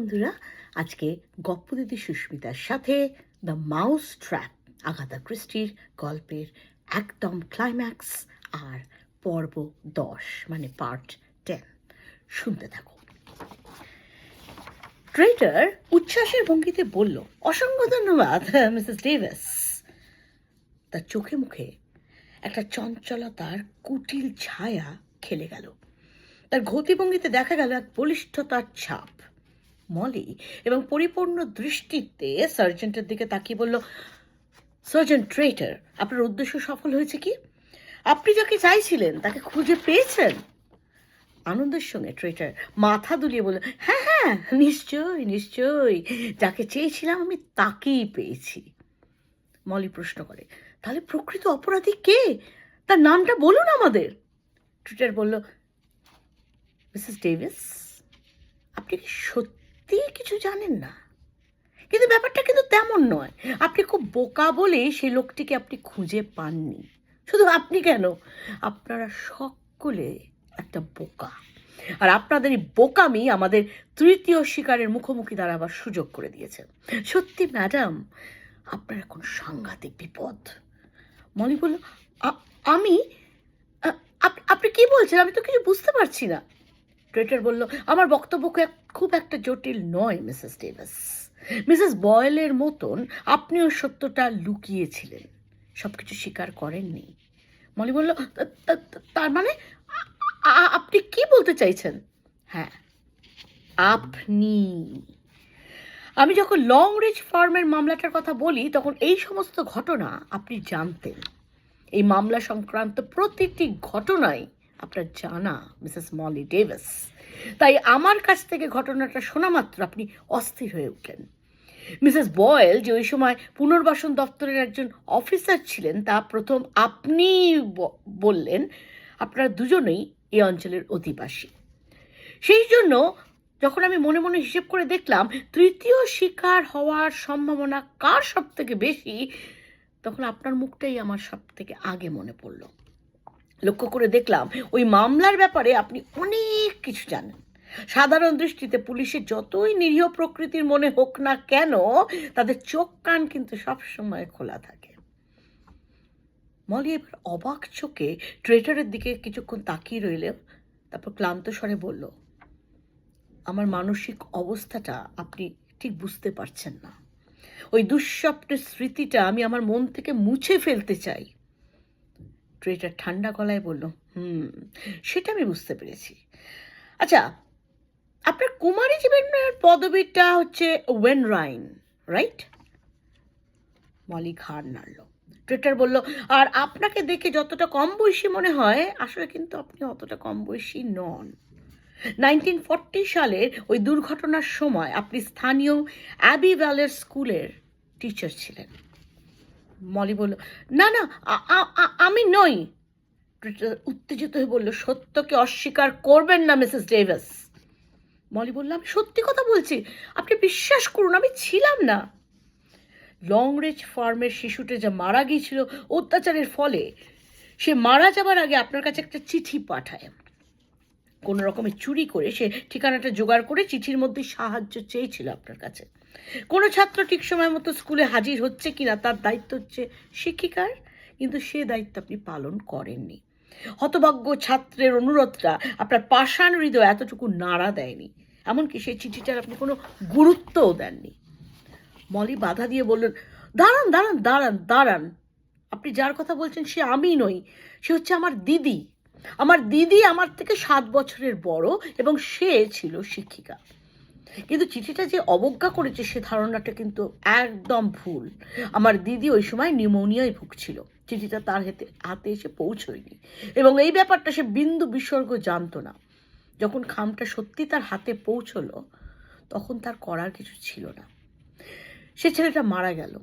বন্ধুরা, আজকে গপ্পদিদি সুস্মিতার সাথে দ্য মাউস ট্র্যাপ, আগাথা ক্রিস্টির গল্পের একদম ক্লাইম্যাক্স আর পর্ব 10 মানে পার্ট 10 শুনতে থাকো। ট্রেটার উচ্ছ্বাসের ভঙ্গিতে বলল, অসংখ্য ধন্যবাদ মিসেস ডেভিস। তার চোখে মুখে একটা চঞ্চলতার কুটিল ছায়া খেলে গেল। তার গতিভঙ্গিতে দেখা গেল এক বলিষ্ঠতার ছাপ। মলি এবং পরিপূর্ণ দৃষ্টিতে সার্জেন্টের দিকে তাকিয়ে বলল, সার্জেন্ট ট্রেটার, আপনার উদ্দেশ্য সফল হয়েছে কি? আপনি যাকে চাইছিলেন তাকে খুঁজে পেয়েছেন? আনন্দের সঙ্গে ট্রেটার মাথা দুলিয়ে বলল, হ্যাঁ হ্যাঁ, নিশ্চয়ই নিশ্চয়ই, যাকে চেয়েছিলাম আমি তাকেই পেয়েছি। মলি প্রশ্ন করে, তাহলে প্রকৃত অপরাধী কে? তার নামটা বলুন আমাদের। ট্রেটার বলল, মিসেস ডেভিস, আপনি কি সত্যি কিছু জানেন না? কিন্তু ব্যাপারটা কিন্তু তেমন নয়। আপনি খুব বোকা বলেই সেই লোকটিকে আপনি খুঁজে পাননি। শুধু আপনি কেন, আপনারা সকলে একটা বোকা। আর আপনাদের এই বোকামি আমাদের তৃতীয় শিকারের মুখোমুখি দাঁড়াবার সুযোগ করে দিয়েছে। সত্যি ম্যাডাম, আপনার এখন সাংঘাতিক বিপদ। মলি বলল, আমি? আপনি কি বলছেন? আমি তো কিছু বুঝতে পারছি না। ট্রেটার বলল, আমার বক্তব্য খুব একটা জটিল নয় মিসেস ডেভিস। মিসেস বয়েলের মতন আপনিও সত্যটা লুকিয়েছিলেন, সবকিছু স্বীকার করেননি। মলি বলল, তার মানে আপনি কি বলতে চাইছেন? হ্যাঁ, আপনি। আমি যখন লং রিচ ফার্মের মামলাটার কথা বলি তখন এই সমস্ত ঘটনা আপনি জানতেন। এই মামলা সংক্রান্ত প্রতিটি ঘটনাই আপনার জানা মিসেস মলি ডেভিস। তাই আমার কাছ থেকে ঘটনাটা শোনা মাত্র আপনি অস্থির হয়ে উঠলেন। মিসেস বয়েল যে ওই সময় পুনর্বাসন দপ্তরের একজন অফিসার ছিলেন তা প্রথম আপনি বললেন। আপনারা দুজনেই এই অঞ্চলের অধিবাসী। সেই জন্য যখন আমি মনে মনে হিসেব করে দেখলাম তৃতীয় শিকার হওয়ার সম্ভাবনা কার সব থেকে বেশি, তখন আপনার মুখটাই আমার সব থেকে আগে মনে পড়ল। লক্ষ্য করে দেখলাম ওই মামলার ব্যাপারে আপনি অনেক কিছু জানেন। সাধারণ দৃষ্টিতে পুলিশের যতই নিরীহ প্রকৃতির মনে হোক না কেন, তাদের চোখ কান কিন্তু সবসময় খোলা থাকে। মলি এবার অবাক চোখে ট্রেটারের দিকে কিছুক্ষণ তাকিয়ে রইল, তারপর ক্লান্ত স্বরে বলল, আমার মানসিক অবস্থাটা আপনি ঠিক বুঝতে পারছেন না। ওই দুঃস্বপ্নের স্মৃতিটা আমি আমার মন থেকে মুছে ফেলতে চাই। ট্রেটার ঠান্ডা গলায় বলল, সেটা আমি বুঝতে পেরেছি। আচ্ছা, আপনার কুমারী জীবনের পদবীটা হচ্ছে ওয়েনরাইন, রাইট? মলি ঘাড় নাড়ল। ট্রেটার বলল, আর আপনাকে দেখে যতটা কম বয়সী মনে হয়, আসলে কিন্তু আপনি অতটা কম বয়সী নন। 1940 সালের ওই দুর্ঘটনার সময় আপনি স্থানীয় অ্যাবি ভ্যালের স্কুলের টিচার ছিলেন। মলি বলল, না না, আমি নই। উত্তেজিত হয়ে বলল, সত্যকে অস্বীকার করবেন না মিসেস ডেভিস। মলি বলল, আমি সত্যি কথা বলছি, আপনি বিশ্বাস করুন, আমি ছিলাম না। লং রিচ ফার্মের শিশুটা যা মারা গিয়েছিল অত্যাচারের ফলে, সে মারা যাবার আগে আপনার কাছে একটা চিঠি পাঠায়। কোনো রকমের চুরি করে সে ঠিকানাটা জোগাড় করে চিঠির মধ্যে সাহায্য চেয়েছিল আপনার কাছে। কোনো ছাত্র ঠিক সময় মতো স্কুলে হাজির হচ্ছে কিনা তার দায়িত্ব হচ্ছে শিক্ষিকার, কিন্তু সে দায়িত্ব আপনি পালন করেননি। হতভাগ্য ছাত্রের অনুরোধটা আপনার পাষাণ হৃদয় এতটুকু নাড়া দেয়নি, এমনকি সেই চিঠিটার আপনি কোনো গুরুত্বও দেননি। মলি বাধা দিয়ে বললেন, দাঁড়ান দাঁড়ান দাঁড়ান দাঁড়ান, আপনি যার কথা বলছেন সে আমি নই, সে হচ্ছে আমার দিদি। আমার দিদি আমার থেকে 7 বছরের বড় এবং সে ছিল শিক্ষিকা। কিন্তু চিঠিটা যে অবজ্ঞা করেছে সে ধারণাটা কিন্তু একদম ভুল। আমার দিদি ওই সময় নিউমোনিয়ায় ভুগছিল। চিঠিটা তার হাতে এসে পৌঁছয়নি এবং এই ব্যাপারটা সে বিন্দু বিসর্গ জানতো না। যখন খামটা সত্যি তার হাতে পৌঁছলো তখন তার করার কিছু ছিল না। সে ছেলেটা মারা গেল।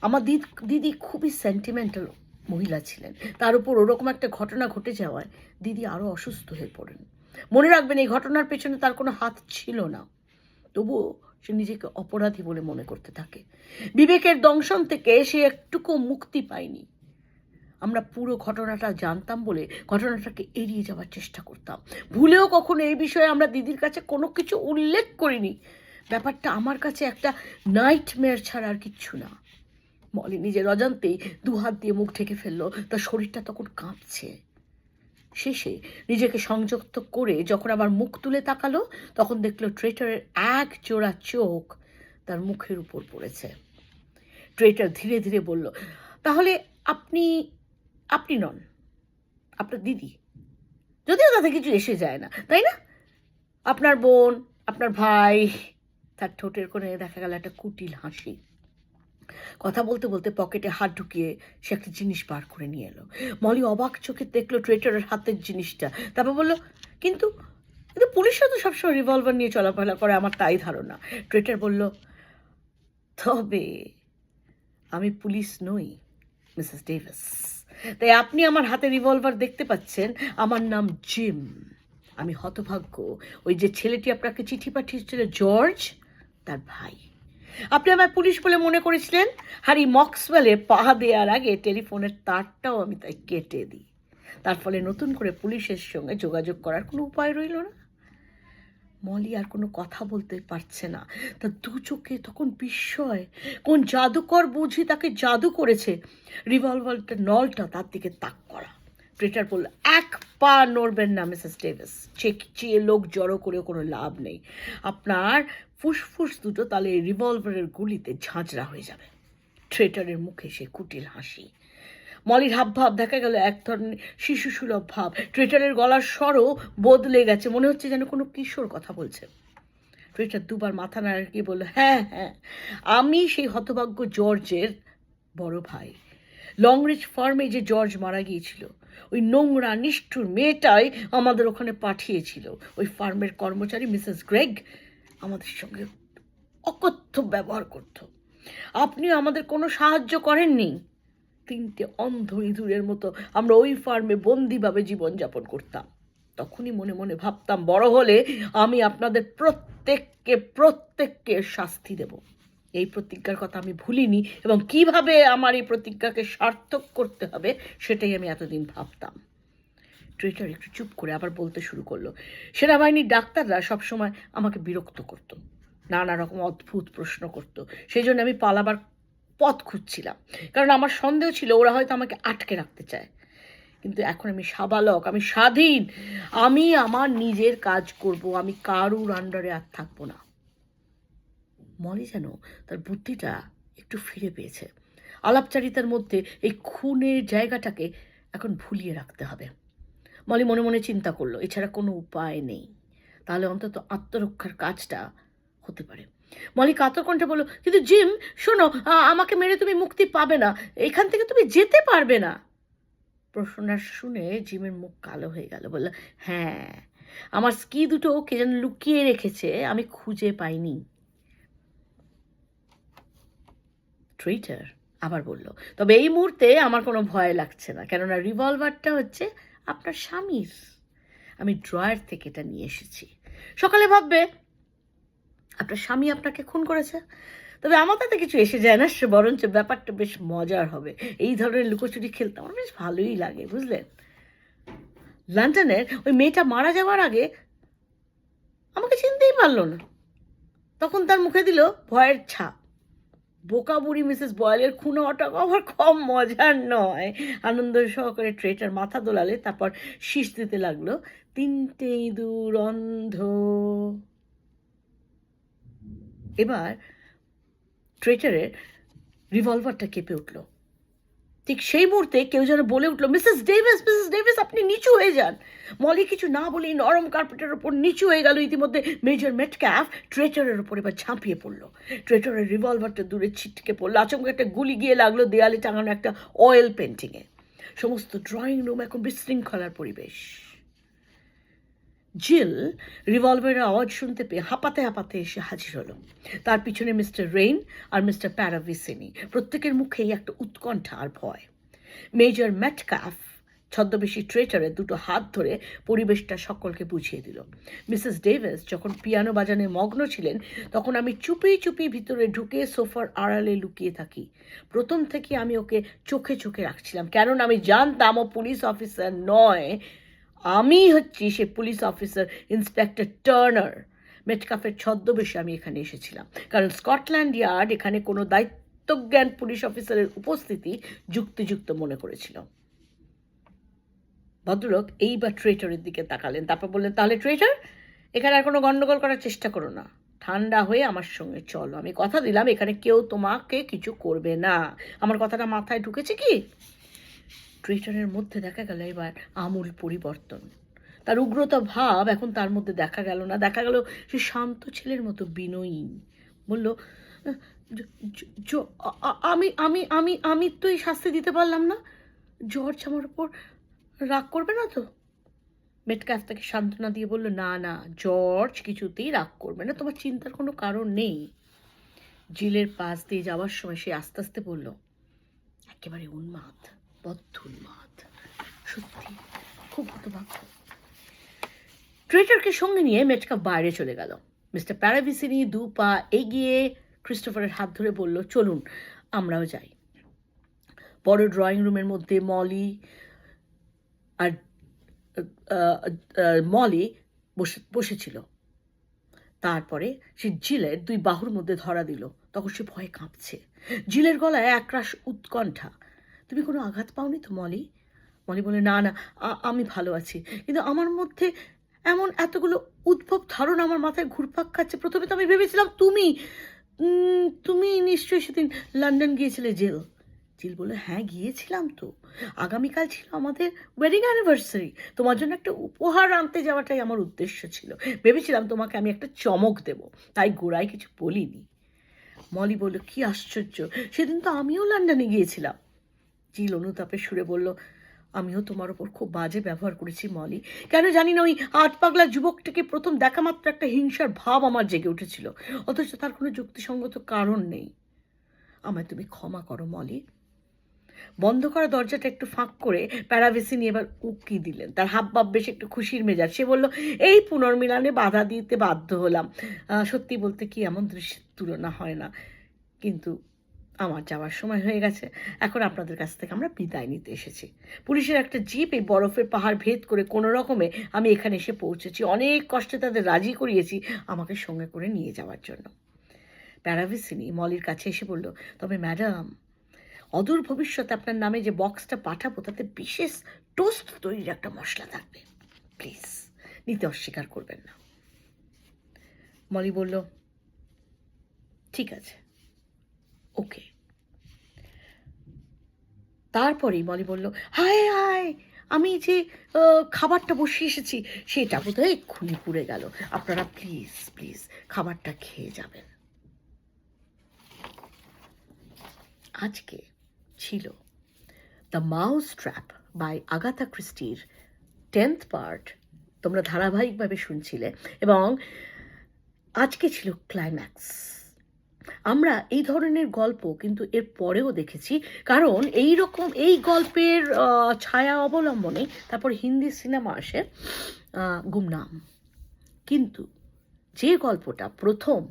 আমার দিদি খুবই সেন্টিমেন্টাল মহিলা ছিলেন। তার উপর ওরকম একটা ঘটনা ঘটে যাওয়ায় দিদি আরও অসুস্থ হয়ে পড়েন। মনে রাখবেন, এই ঘটনার পেছনে তার কোনো হাত ছিল না। তবুও সে নিজেকে অপরাধী বলে মনে করতে থাকে। বিবেকের দংশন থেকে সে একটুকু মুক্তি পায়নি। আমরা পুরো ঘটনাটা জানতাম বলে ঘটনাটাকে এড়িয়ে যাওয়ার চেষ্টা করতাম। ভুলেও কখনো এই বিষয়ে আমরা দিদির কাছে কোনো কিছু উল্লেখ করিনি। ব্যাপারটা আমার কাছে একটা নাইটমেয়ার ছাড়া আর কিচ্ছু না। মলি নিজের অজান্তেই দুহাত দিয়ে মুখ ঢেকে ফেললো, তার শরীরটা তখন কাঁপছে। শেষে নিজেকে সংযুক্ত করে যখন আবার মুখ তুলে তাকালো, তখন দেখলো ট্রেটারের এক জোড়া চোখ তার মুখের উপর পড়েছে। ট্রেটার ধীরে ধীরে বলল, তাহলে আপনি আপনি নন, আপনার দিদি। যদিও তাতে কিছু এসে যায় না, তাই না? আপনার বোন, আপনার ভাই। তার ঠোঁটের কোণে দেখা গেল একটা কুটিল হাসি। কথা বলতে বলতে পকেটে হাত ঢুকিয়ে সে একটা জিনিস বার করে নিয়ে এলো। মলি অবাক চোখে দেখলো ট্রেটারের হাতের জিনিসটা। তারপর বলল, কিন্তু কিন্তু পুলিশরা তো সবসময় রিভলভার নিয়ে চলাফেরা করে, আমার তাই ধারণা। ট্রেটার বলল, তবে আমি পুলিশ নই মিসেস ডেভিস, তাই আপনি আমার হাতে রিভলভার দেখতে পাচ্ছেন। আমার নাম জিম। আমি হতভাগ্য ওই যে ছেলেটি আপনাকে চিঠি পাঠিয়েছিল জর্জ, তার ভাই। আপনি আমায় পুলিশ বলে মনে করেছিলেন, হ্যারি মক্সওয়েলে পা দেওয়ার আগে টেলিফোনের তারটাও আমি তাই কেটে দিই। তার ফলে নতুন করে পুলিশের সঙ্গে যোগাযোগ করার কোনো উপায় রইল না। মলি আর কোনো কথা বলতে পারছে না। তার দু চোখে তখন বিস্ময়। কোন জাদুকর বুঝি তাকে জাদু করেছে। রিভলভারটা নলটা তার দিকে তাক করা। ট্রেটার বলল, এক পা নড়বেন না মিসেস ডেভিস। চেয়ে লোক জড়ো করে কোনো লাভ নেই। আপনার ফুসফুস দুটো তাহলে রিভলভারের গুলিতে ঝাঁঝরা হয়ে যাবে। ট্রেটারের মুখে সে কুটিল হাসি। মলির হাবভাব দেখা গেল এক ধরনের শিশুসুলভ ভাব। ট্রেটারের গলার স্বরও বদলে গেছে, মনে হচ্ছে যেন কোনো কিশোর কথা বলছে। ট্রেটার দুবার মাথা নাড়িয়ে বলল, হ্যাঁ হ্যাঁ, আমি সেই হতভাগ্য জর্জের বড় ভাই। লংরিচ ফার্মে যে জর্জ মারা গিয়েছিল, ওই নোংরা নিষ্ঠুর মেয়েটাই আমাদের ওখানে পাঠিয়েছিল। ওই ফার্মের কর্মচারী মিসেস গ্রেগ আমাদের সঙ্গে অকথ্য ব্যবহার করত। আপনি আমাদের কোনো সাহায্য করেননি। তিনটে অন্ধ ইঁদুরের মতো আমরা ওই ফার্মে বন্দিভাবে জীবনযাপন করতাম। তখনই মনে মনে ভাবতাম, বড় হলে আমি আপনাদের প্রত্যেককে শাস্তি দেব। এই প্রতিজ্ঞার কথা আমি ভুলিনি, এবং কিভাবে আমার এই প্রতিজ্ঞাকে সার্থক করতে হবে সেটাই আমি এতদিন ভাবতাম। ট্রেটার একটু চুপ করে আবার বলতে শুরু করলো, সেনাবাহিনীর ডাক্তাররা সবসময় আমাকে বিরক্ত করত, নানা রকম অদ্ভুত প্রশ্ন করত। সেই জন্য আমি পালাবার পথ খুঁজছিলাম, কারণ আমার সন্দেহ ছিল ওরা হয়তো আমাকে আটকে রাখতে চায়। কিন্তু এখন আমি সাবালক, আমি স্বাধীন, আমি আমার নিজের কাজ করব, আমি কারুর আন্ডারে আর থাকবো না। মলি যেন তার বুদ্ধিটা একটু ফিরে পেয়েছে। আলাপচারিতার মধ্যে এই খুনের জায়গাটাকে এখন ভুলিয়ে রাখতে হবে। মলি মনে মনে চিন্তা করলো, এছাড়া কোনো উপায় নেই। তাহলে অন্তত আত্মরক্ষার কাজটা হতে পারে। মলি কাতর কণ্ঠে বলল, কিন্তু জিম শোনো, আমাকে মেরে তুমি মুক্তি পাবে না, এখান থেকে তুমি যেতে পারবে না। প্রশ্নটা শুনে জিমের মুখ কালো হয়ে গেল। বলল, হ্যাঁ, আমার স্কি দুটো কে যেন লুকিয়ে রেখেছে, আমি খুঁজে পাইনি। ট্রেটার আবার বলল, তবে এই মুহূর্তে আমার কোনো ভয় লাগছে না, কেননা রিভলভারটা হচ্ছে আপনার স্বামীর। আমি ড্রয়ার থেকে এটা নিয়ে এসেছি। সকালে ভাববে আপনার স্বামী আপনাকে খুন করেছে। তবে আমার তাতে কিছু এসে যায় না, সে বরঞ্চ ব্যাপারটা বেশ মজার হবে। এই ধরনের লুকোচুরি খেলতে আমার বেশ ভালোই লাগে, বুঝলেন। লন্ডনের ওই মেয়েটা মারা যাওয়ার আগে আমাকে চিনতেই পারল না, তখন তার মুখে দিল ভয়ের ছাপ। বোকা বুড়ি মিসেস বয়েলের খুন হওয়াটা আবার কম মজার নয়। আনন্দ সহকারে ট্রেটার মাথা দোলালে, তারপর শীষ দিতে লাগলো, তিনটে ইঁদুর অন্ধ। এবার ট্রেটারের রিভলভারটা কেঁপে উঠল। ঠিক সেই মুহূর্তে কেউ যেন বলে উঠল, মিসেস ডেভিস, মিসেস ডেভিস, আপনি নিচু হয়ে যান। মলি কিছু না বলেই নরম কার্পেটের ওপর নিচু হয়ে গেল। ইতিমধ্যে মেজর মেটক্যাফ ট্রেটারের ওপর এবার ঝাঁপিয়ে পড়লো। ট্রেটারের রিভলভারটা দূরে ছিটকে পড়লো। আচমকা একটা গুলি গিয়ে লাগলো দেয়ালে টাঙানো একটা অয়েল পেন্টিংয়ে। সমস্ত ড্রয়িং রুম এখন বিশৃঙ্খলার পরিবেশ। জিল রিভলভারের আওয়াজ শুনতে পেয়ে হাঁপাতে হাঁপাতে এসে হাজির হলো। তার পিছনে মিস্টার রেইন আর মিস্টার প্যারাভিসিনি, প্রত্যেকের মুখেই একটা উৎকণ্ঠা আর ভয়। মেজর ম্যাটক্যাফ ছদ্মবেশী ট্রেটারের দুটো হাত ধরে পরিবেশটা সকলকে বুঝিয়ে দিল। মিসেস ডেভিস যখন পিয়ানো বাজানে মগ্ন ছিলেন, তখন আমি চুপি চুপি ভিতরে ঢুকে সোফার আড়ালে লুকিয়ে থাকি। প্রথম থেকে আমি ওকে চোখে চোখে রাখছিলাম, কেননা আমি জানতাম ও পুলিশ অফিসার নয়, আমি হচ্ছি সে পুলিশ অফিসার ইন্সপেক্টর টার্নার। মেটকাফের ছদ্মবেশে আমি এখানে এসেছিলাম, কারণ স্কটল্যান্ড ইয়ার্ড এখানে কোনো দায়িত্বজ্ঞান পুলিশ অফিসারের উপস্থিতি যুক্তিযুক্ত মনে করেছিল। ভদ্রলোক এইবার ট্রেটারের দিকে তাকালেন, তারপর বললেন, তাহলে ট্রেটার, এখানে আর কোনো গণ্ডগোল করার চেষ্টা করো না, ঠান্ডা হয়ে আমার সঙ্গে চলো। আমি কথা দিলাম এখানে কেউ তোমাকে কিছু করবে না। আমার কথাটা মাথায় ঢুকেছে কি? ট্রেটারের মধ্যে দেখা গেল এবার আমূল পরিবর্তন। তার উগ্রতা ভাব এখন তার মধ্যে দেখা গেল না, দেখা গেল সে শান্ত ছেলের মতো বিনয়ী। বলল, আমি আমি আমি আমি তো এই শাস্তি দিতে পারলাম না, জর্জ আমার উপর রাগ করবে না তো? মেটকাফ তাকে সান্ত্বনা দিয়ে বলল, না না, জর্জ কিছুতেই রাগ করবে না, তোমার চিন্তার কোনো কারণ নেই। জিলের পাশ দিয়ে যাওয়ার সময় সে আস্তে আস্তে বলল, একেবারে উন্মাদ, বদ্ধ উন্মাদ, সত্যি খুব হতভাগ্য। ট্রেটারকে সঙ্গে নিয়ে মেটকাফ বাইরে চলে গেল। মিস্টার প্যারাভিসিনি 2 পা এগিয়ে ক্রিস্টোফারের হাত ধরে বলল, চলুন আমরাও যাই। বড় ড্রয়িং রুমের মধ্যে মলি বসেছিল। তারপরে সে জিলের 2 বাহুর মধ্যে ধরা দিল। তখন সে ভয়ে কাঁপছে। জিলের গলায় একরাশ উৎকণ্ঠা। তুমি কোনো আঘাত পাওনি তো মলি? মলি বলে, না না, আমি ভালো আছি, কিন্তু আমার মধ্যে এমন এতগুলো উদ্ভব ধারণা আমার মাথায় ঘুরপাক খাচ্ছে। প্রথমে তো আমি ভেবেছিলাম তুমি নিশ্চয়ই সেদিন লন্ডন গিয়েছিলে। জিল বলে, হ্যাঁ গিয়েছিলাম তো, আগামীকাল ছিল আমাদের ওয়েডিং অ্যানিভার্সারি, তোমার জন্য একটা উপহার আনতে যাওয়াটাই আমার উদ্দেশ্য ছিল। ভেবেছিলাম তোমাকে আমি একটা চমক দেব, তাই গোড়ায় কিছু বলিনি। মলি বলল, কি আশ্চর্য, সেদিন তো আমিও লন্ডনে গিয়েছিলাম। জিল অনুতাপের সুরে বলল, আমিও তোমার ওপর খুব বাজে ব্যবহার করেছি মলি, কেন জানি না ওই আট পাগলা যুবকটাকে প্রথম দেখা মাত্র একটা হিংসার ভাব আমার জেগে উঠেছিল, অথচ তার কোনো যুক্তিসঙ্গত কারণ নেই। আমায় তুমি ক্ষমা করো মলি। বন্ধ করা দরজাটা একটু ফাঁক করে প্যারাভিসিনি এবার উকি দিলেন। তার হাবভাব বেশ একটু খুশির মেজাজ। সে বলল, এই পুনর্মিলনে বাধা দিতে বাধ্য হলাম। সত্যি বলতে কি, এমন দৃশ্যের তুলনা হয় না, কিন্তু আমার যাওয়ার সময় হয়ে গেছে। এখন আপনাদের কাছ থেকে আমরা বিদায় নিতে এসেছি। পুলিশের একটা জিপ এই বরফের পাহাড় ভেদ করে কোনো রকমে আমি এখানে এসে পৌঁছেছি। অনেক কষ্টে তাদের রাজি করিয়েছি আমাকে সঙ্গে করে নিয়ে যাওয়ার জন্য। প্যারাভিসিনি মলির কাছে এসে বলল, তবে ম্যাডাম, অদূর ভবিষ্যতে আপনার নামে যে বক্সটা পাঠাবো তাতে বিশেষ টোস্ট তৈরির একটা মশলা থাকবে, প্লিজ নিতে অস্বীকার করবেন না। মলি বলল, ঠিক আছে, ওকে। তারপরেই মলি বলল, হায় হায়, আমি যে খাবারটা বসিয়ে এসেছি সেটা বোধহয় এক্ষুনি পুড়ে গেল, আপনারা প্লিজ প্লিজ খাবারটা খেয়ে যাবেন। আজকে ছিল the mouse trap by Agatha ক্রিস্টির 10th পার্ট তোমরা ধারাবাহিকভাবে শুনছিলে, এবং আজকে ছিল ক্লাইম্যাক্স। আমরা এই ধরনের গল্প কিন্তু এর পরেও দেখেছি, কারণ এই গল্পের ছায়া অবলম্বনে তারপর হিন্দি সিনেমা আসে গুমনাম। কিন্তু যে গল্পটা প্রথম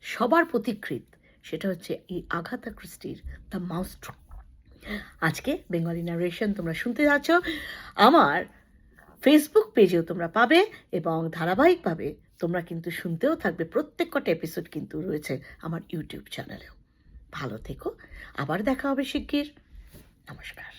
সবার পথিকৃৎ সেটা হচ্ছে এই আগাথা ক্রিস্টির দ্য মাউস ট্র্যাপ। আজকে বেঙ্গলি ন্যারেশন তোমরা শুনতে যাচ্ছ। আমার ফেসবুক পেজেও তোমরা পাবে, এবং ধারাবাহিকভাবে তোমরা কিন্তু শুনতেও থাকবে। প্রত্যেক কটা এপিসোড কিন্তু রয়েছে আমার ইউটিউব চ্যানেলেও। ভালো থেকো, আবার দেখা হবে শিগগির। নমস্কার।